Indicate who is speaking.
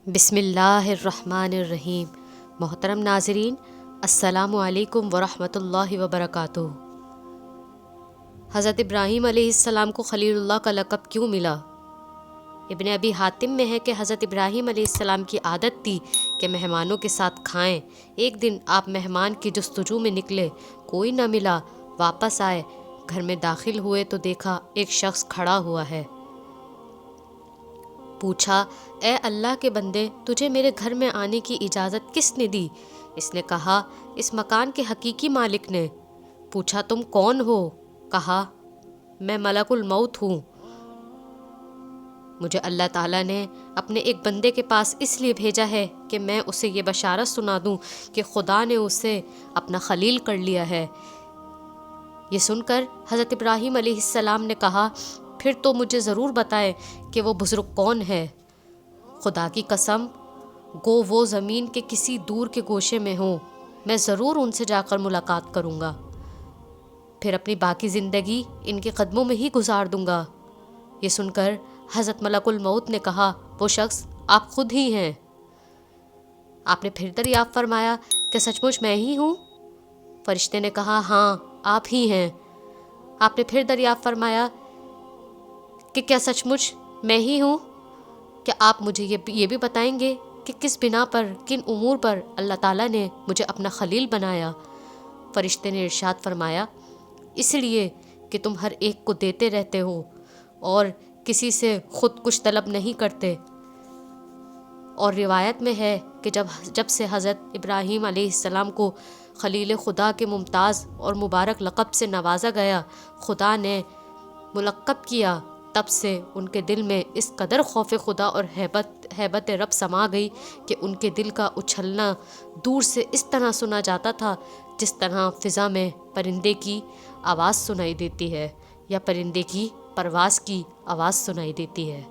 Speaker 1: بسم اللہ الرحمن الرحیم۔ محترم ناظرین، السلام علیکم ورحمۃ اللہ وبرکاتہ۔ حضرت ابراہیم علیہ السلام کو خلیل اللہ کا لقب کیوں ملا؟ ابن ابی حاتم میں ہے کہ حضرت ابراہیم علیہ السلام کی عادت تھی کہ مہمانوں کے ساتھ کھائیں۔ ایک دن آپ مہمان کی جستجو میں نکلے، کوئی نہ ملا، واپس آئے، گھر میں داخل ہوئے تو دیکھا ایک شخص کھڑا ہوا ہے۔ پوچھا، اے اللہ کے بندے، تجھے میرے گھر میں آنے کی اجازت کس نے دی؟ اس نے کہا، اس مکان کے حقیقی مالک نے۔ پوچھا، تم کون ہو؟ کہا، میں ملک الموت ہوں۔ مجھے اللہ تعالیٰ نے اپنے ایک بندے کے پاس اس لیے بھیجا ہے کہ میں اسے یہ بشارت سنا دوں کہ خدا نے اسے اپنا خلیل کر لیا ہے۔ یہ سن کر حضرت ابراہیم علیہ السلام نے کہا، پھر تو مجھے ضرور بتائیں کہ وہ بزرگ کون ہے۔ خدا کی قسم، گو وہ زمین کے کسی دور کے گوشے میں ہوں، میں ضرور ان سے جا کر ملاقات کروں گا، پھر اپنی باقی زندگی ان کے قدموں میں ہی گزار دوں گا۔ یہ سن کر حضرت ملک الموت نے کہا، وہ شخص آپ خود ہی ہیں۔ آپ نے پھر دریافت فرمایا کہ سچ مچ میں ہی ہوں؟ فرشتے نے کہا، ہاں آپ ہی ہیں۔ آپ نے پھر دریافت فرمایا کہ کیا سچ مچ میں ہی ہوں؟ کیا آپ مجھے یہ بھی بتائیں گے کہ کس بنا پر، کن امور پر اللہ تعالیٰ نے مجھے اپنا خلیل بنایا؟ فرشتے نے ارشاد فرمایا، اس لیے کہ تم ہر ایک کو دیتے رہتے ہو اور کسی سے خود کچھ طلب نہیں کرتے۔ اور روایت میں ہے کہ جب سے حضرت ابراہیم علیہ السلام کو خلیل خدا کے ممتاز اور مبارک لقب سے نوازا گیا، خدا نے ملقب کیا، تب سے ان کے دل میں اس قدر خوف خدا اور ہیبت رب سما گئی کہ ان کے دل کا اچھلنا دور سے اس طرح سنا جاتا تھا جس طرح فضا میں پرندے کی آواز سنائی دیتی ہے یا پرندے کی پرواز کی آواز سنائی دیتی ہے۔